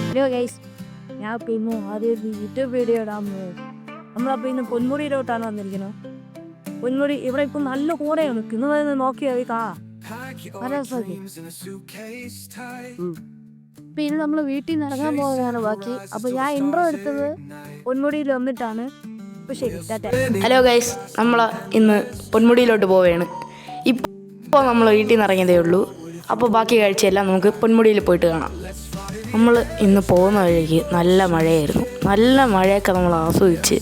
Hello guys, ഞാൻ ഇപ്പോൾ ഇന്ന് ആദ്യം യൂട്യൂബ് വീഡിയോ ഇടാൻ പോകും. നമ്മളപ്പോൾ ഇന്ന് പൊന്മുടിയിലോട്ടാണ് വന്നിരിക്കുന്നത്. പൊന്മുടി ഇവിടെ ഇപ്പം നല്ല കൂടെയാണ്. ഇന്ന് വരുന്നത് നോക്കിയാൽ ഇപ്പം ഇന്ന് നമ്മൾ വീട്ടിൽ നിന്ന് ഇറങ്ങാൻ പോകുന്നതാണ് ബാക്കി. അപ്പോൾ ഞാൻ ഇൻട്രോ എടുത്തത് പൊന്മുടിയിൽ വന്നിട്ടാണ്. അപ്പോൾ ശരി, ടാറ്റാ. ഹലോ ഗൈസ്, നമ്മൾ ഇന്ന് പൊന്മുടിയിലോട്ട് പോവുകയാണ്. ഇപ്പോൾ നമ്മൾ വീട്ടിൽ നിന്ന് ഇറങ്ങിയതേ ഉള്ളൂ. അപ്പോൾ ബാക്കി കാഴ്ചയെല്ലാം നമുക്ക് പൊന്മുടിയിൽ പോയിട്ട് കാണാം. നമ്മൾ ഇന്ന് പോകുന്ന വഴിക്ക് നല്ല മഴയായിരുന്നു. നല്ല മഴയൊക്കെ നമ്മൾ ആസ്വദിച്ച്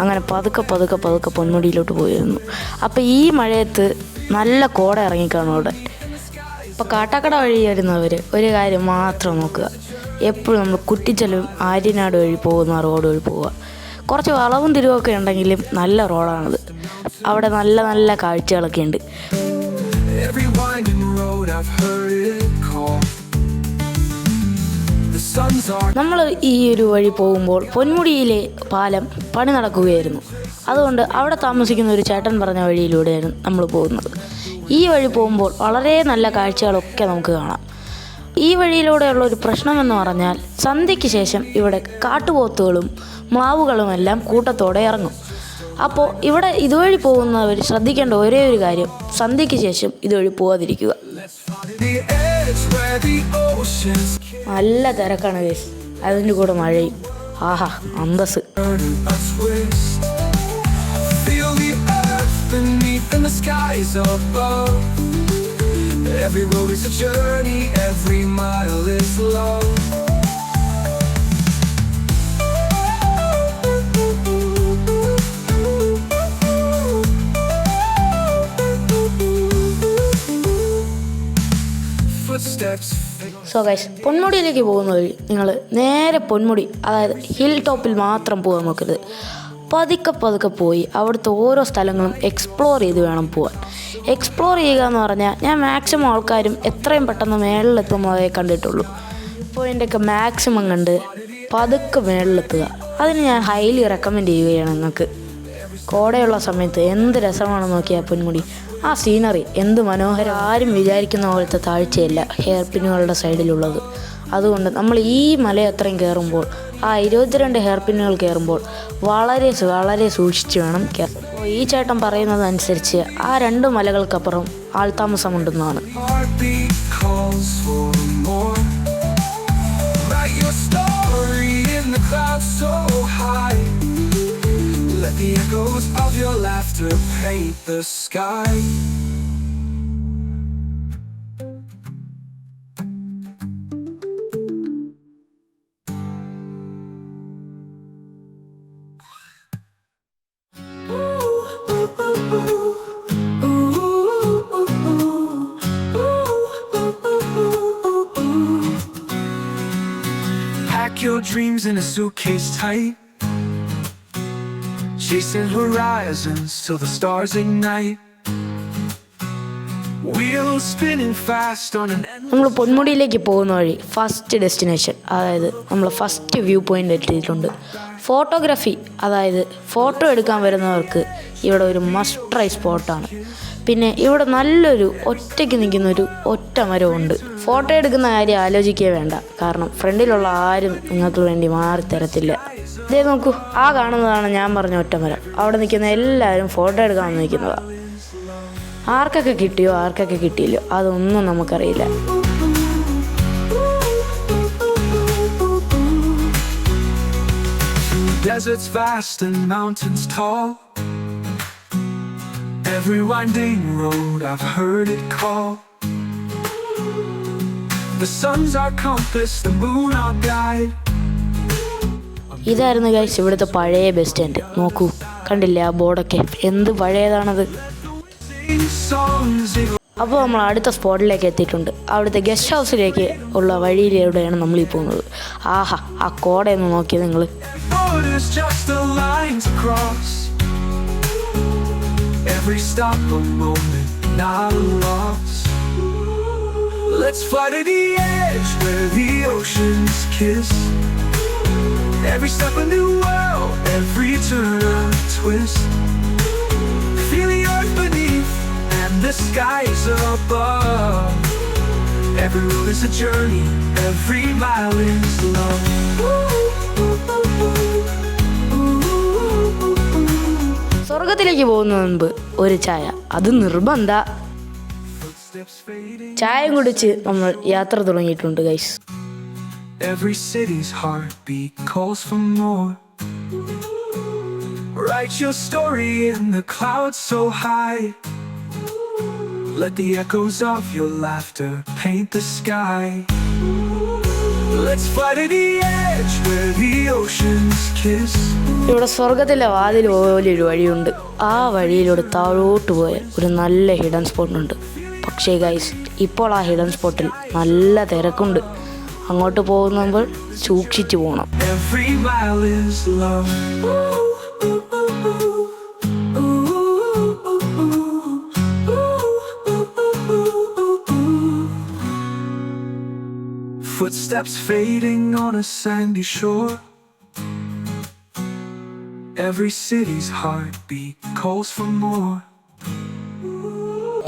അങ്ങനെ പതുക്കെ പൊന്മുടിയിലോട്ട് പോയിരുന്നു. അപ്പോൾ ഈ മഴയത്ത് നല്ല കോട ഇറങ്ങിക്കാണും അവിടെ. അപ്പോൾ കാട്ടാക്കട വഴി വരുന്നവർ ഒരു കാര്യം മാത്രം നോക്കുക, എപ്പോഴും നമ്മൾ കുറ്റിച്ചലും ആര്യനാട് വഴി പോകുന്ന റോഡ് വഴി പോവുക. കുറച്ച് വളവും തിരിവൊക്കെ ഉണ്ടെങ്കിലും നല്ല റോഡാണത്. അവിടെ നല്ല നല്ല കാഴ്ചകളൊക്കെ ഉണ്ട്. നമ്മൾ ഈ ഒരു വഴി പോകുമ്പോൾ പൊന്മുടിയിലെ പാലം പണി നടക്കുകയായിരുന്നു. അതുകൊണ്ട് അവിടെ താമസിക്കുന്ന ഒരു ചേട്ടൻ പറഞ്ഞ വഴിയിലൂടെയാണ് നമ്മൾ പോകുന്നത്. ഈ വഴി പോകുമ്പോൾ വളരെ നല്ല കാഴ്ചകളൊക്കെ നമുക്ക് കാണാം. ഈ വഴിയിലൂടെയുള്ള ഒരു പ്രശ്നമെന്ന് പറഞ്ഞാൽ സന്ധ്യയ്ക്ക് ശേഷം ഇവിടെ കാട്ടുപോത്തുകളും മ്ലാവുകളുമെല്ലാം കൂട്ടത്തോടെ ഇറങ്ങും. അപ്പോൾ ഇവിടെ ഇതുവഴി പോകുന്നവർ ശ്രദ്ധിക്കേണ്ട ഒരേ ഒരു കാര്യം, സന്ധ്യയ്ക്ക് ശേഷം ഇതുവഴി പോകാതിരിക്കുക. നല്ല തിരക്കാണ് ഗൈസ്, അതിൻ്റെ കൂടെ മഴയും. ആഹാ, അന്തസ്. സോ ഗൈസ്, പൊന്മുടിയിലേക്ക് പോകുന്ന വഴി നിങ്ങൾ നേരെ പൊന്മുടി, അതായത് ഹിൽ ടോപ്പിൽ മാത്രം പോകാൻ നോക്കരുത്. പതുക്കെ പോയി അവിടുത്തെ ഓരോ സ്ഥലങ്ങളും എക്സ്പ്ലോർ ചെയ്ത് വേണം പോകാൻ. എക്സ്പ്ലോർ ചെയ്യുക എന്ന് പറഞ്ഞാൽ ഞാൻ മാക്സിമം ആൾക്കാരും എത്രയും പെട്ടെന്ന് മേളിലെത്തുന്നതേ കണ്ടിട്ടുള്ളൂ. ഇപ്പോൾ എൻ്റെയൊക്കെ മാക്സിമം കണ്ട് പതുക്കെ മേളിലെത്തുക. അതിന് ഞാൻ ഹൈലി റെക്കമെൻഡ് ചെയ്യുകയാണ് നിങ്ങൾക്ക്. കോടയുള്ള സമയത്ത് എന്ത് രസമാണെന്ന് നോക്കിയാൽ പൊന്മുടി. ആ സീനറി എന്ത് മനോഹരം. ആരും വിചാരിക്കുന്ന പോലത്തെ താഴ്ചയല്ല ഹെയർ പിന്നുകളുടെ സൈഡിലുള്ളത്. അതുകൊണ്ട് നമ്മൾ ഈ മല അത്രയും കയറുമ്പോൾ, ആ 22 ഹെയർ പിന്നുകൾ കയറുമ്പോൾ വളരെ സൂക്ഷിച്ച് വേണം കയറാൻ. അപ്പോൾ ഈ ചേട്ടൻ പറയുന്നതനുസരിച്ച് ആ 2 മലകൾക്കപ്പുറം ആൾത്താമസമുണ്ടെന്നാണ്. Let the echoes of your laughter paint the sky. Pack your dreams in a suitcase tight, chasing horizons till the stars ignite. Wheels spinning fast on an endless. നമ്മൾ പൊന്മുടിയിലേക്ക് പോകുന്ന വഴി ഫസ്റ്റ് ഡെസ്റ്റിനേഷൻ, അതായത് നമ്മൾ ഫസ്റ്റ് വ്യൂ പോയിന്റ് എത്തിയിട്ടുണ്ട്. Photography, അതായത് photo എടുക്കാൻ വരുന്നവർക്ക് ഇവിടെ ഒരു മസ്റ്റ് ട്രൈ സ്പോട്ടാണ്. പിന്നെ ഇവിടെ നല്ലൊരു ഒറ്റയ്ക്ക് നിൽക്കുന്ന ഒരു ഒറ്റ മരമുണ്ട്. ഫോട്ടോ എടുക്കുന്ന കാര്യം ആലോചിക്കുക വേണ്ട, കാരണം ഫ്രണ്ടിലുള്ള ആരും നിങ്ങൾക്ക് വേണ്ടി മാറി തരത്തില്ല. ഇതേ നോക്കൂ, ആ കാണുന്നതാണ് ഞാൻ പറഞ്ഞ ഒറ്റമരം. അവിടെ നിൽക്കുന്ന എല്ലാവരും ഫോട്ടോ എടുക്കാൻ നിൽക്കുന്നതാണ്. ആർക്കൊക്കെ കിട്ടിയോ ആർക്കൊക്കെ കിട്ടിയില്ലോ അതൊന്നും നമുക്കറിയില്ല. Deserts vast and mountains tall, every winding road I've heard it call. The sun's our compass, the moon our guide. ഇതായിരുന്നു ഗൈസ് ഇവിടുത്തെ പഴയ ബസ് സ്റ്റാൻഡ്. നോക്കൂ, കണ്ടില്ലേ ആ ബോർഡൊക്കെ, എന്ത് പഴയതാണത്. അപ്പോൾ നമ്മൾ അടുത്ത സ്പോട്ടിലേക്ക് എത്തിയിട്ടുണ്ട്. അവിടുത്തെ ഗസ്റ്റ് ഹൗസിലേക്ക് ഉള്ള വഴിയിലൂടെയാണ് നമ്മളീ പോകുന്നത്. ആഹാ, ആ കോടയൊന്ന് നോക്കിയത് നിങ്ങൾ. Every step a new world, every turn a twist. Feel the earth beneath and the skies above. Every road is a journey, every mile is love. സ്വർഗത്തിലേക്ക് പോകുന്നതിന് മുൻപ് ഒരു ചായ, അത് നിർബന്ധ. ചായ കുടിച്ച് നമ്മൾ യാത്ര തുടങ്ങിയിട്ടുണ്ട് guys. Every city's heartbeat calls for more. Write your story in the clouds so high. Let the echoes of your laughter paint the sky. Let's fly to the edge where the oceans kiss. ഇവിടെ സ്വർഗത്തിലെ വാതിൽ പോലൊരു വഴിയുണ്ട്. ആ വഴിയിലൂടെ താഴോട്ട് പോയ ഒരു നല്ല ഹിഡൻ സ്പോട്ടുണ്ട്. പക്ഷേ ഗൈസ്, ഇപ്പോൾ ആ ഹിഡൻ സ്പോട്ടിൽ നല്ല തിരക്കുണ്ട്. അങ്ങോട്ട് പോകുമ്പോൾ സൂക്ഷിച്ചു പോകണം. Every mile is love. Footsteps fading on a sandy shore. Every city's heartbeat calls for more.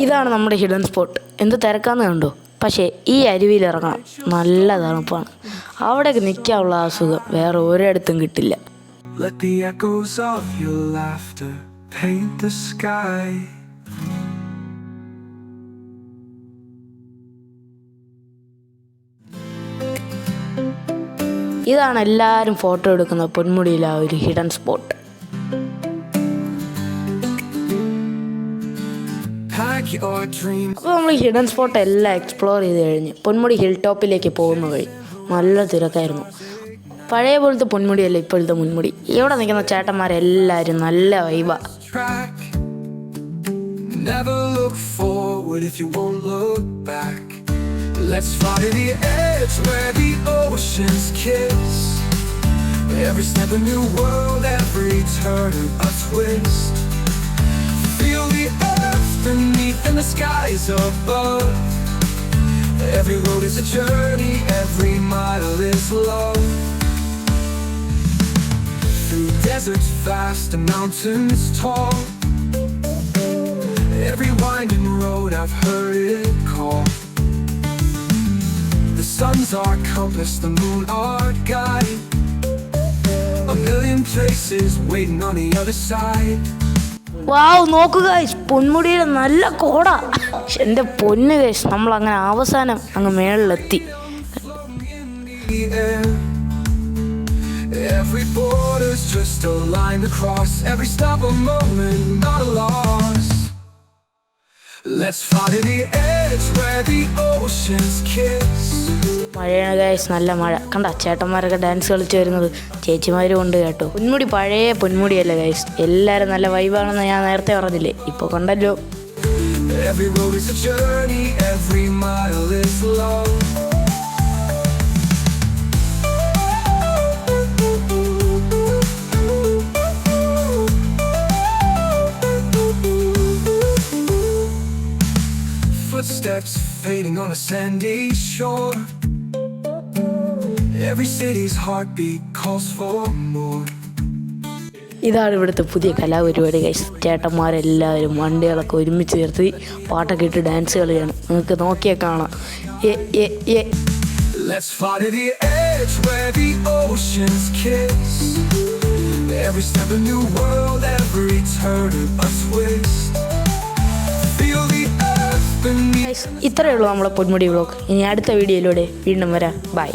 ഇതാണ് നമ്മുടെ ഹിഡൻ സ്പോട്ട്. എന്ത് തിരക്കാന്ന് കണ്ടോ? പക്ഷേ ഈ അരുവിയിൽ ഇറങ്ങണം, നല്ല തണുപ്പാണ്. അവിടേക്ക് നിൽക്കാനുള്ള ആ സുഖം വേറെ ഒരിടത്തും കിട്ടില്ല. Let the echoes of your laughter paint the sky. ഇതാണ് എല്ലാവരും ഫോട്ടോ എടുക്കുന്ന പൊന്മുടിയിലെ ആ ഒരു ഹിഡൻ സ്പോട്ട്. അപ്പോൾ നമ്മൾ ഹിഡൻ സ്പോട്ട് എല്ലാം എക്സ്പ്ലോർ ചെയ്ത് കഴിഞ്ഞ് പൊന്മുടി ഹിൽ ടോപ്പിലേക്ക് പോകുന്ന വഴി നല്ല തിരക്കായിരുന്നു. പഴയ പോലത്തെ പൊന്മുടിയല്ല ഇപ്പോഴത്തെ മുൻമുടി. ഇവിടെ നിൽക്കുന്ന ചേട്ടന്മാരെല്ലാവരും നല്ല വൈബാ. Never look forward if you won't look back. Let's fly to the edge where the oceans kiss. Every step a new world, every turn a twist. Feel the earth beneath and the skies above. Every road is a journey, every mile is love. Through deserts vast and mountains tall, every winding road I've heard it call. The sun's our compass, the moon our guide. A million places waiting on the other side. വാവ്, നോക്കുക പൊന്മുടിയുടെ നല്ല കോട. എൻ്റെ പൊന്ന് guys, നമ്മൾ അങ്ങനെ അവസാനം അങ്ങ് മേളിലെത്തി. Every border's just a line to cross. Every stop a moment, not a loss. Let's fly to the edge where the oceans kiss. മഴയാണ് ഗൈസ്, നല്ല മഴ. കണ്ട ചേട്ടന്മാരൊക്കെ ഡാൻസ് കളിച്ച് വരുന്നത്, ചേച്ചിമാരും ഉണ്ട് കേട്ടോ. പൊന്മുടി പഴയ പൊന്മുടിയല്ലേ ഗൈസ്, എല്ലാവരും നല്ല വൈബാണെന്ന് ഞാൻ നേരത്തെ പറഞ്ഞില്ലേ, ഇപ്പോൾ കണ്ടല്ലോ. Every road is a journey, every mile is love. Footsteps fading on a sandy shore. Every city's heartbeat calls for more. ഇതാണ് ഇവിടുത്തെ പുതിയ കലാപരിപാടി ഗൈസ്. ചേട്ടന്മാരെല്ലാവരും വണ്ടികളൊക്കെ ഒരുമിച്ച് ചേർത്ത് പാട്ടൊക്കെ ഇട്ട് ഡാൻസ് കളിയാണ്. നിങ്ങൾക്ക് നോക്കിയാൽ കാണാം. Let's fly to the edge where the oceans kiss. Every step a new world, every turn a twist. Feel the earth beneath. ഇത്രയേ ഉള്ളൂ നമ്മളെ പൊന്മുടി വ്ളോഗ്. ഇനി അടുത്ത വീഡിയോയിലൂടെ വീണ്ടും വരാം. ബൈ.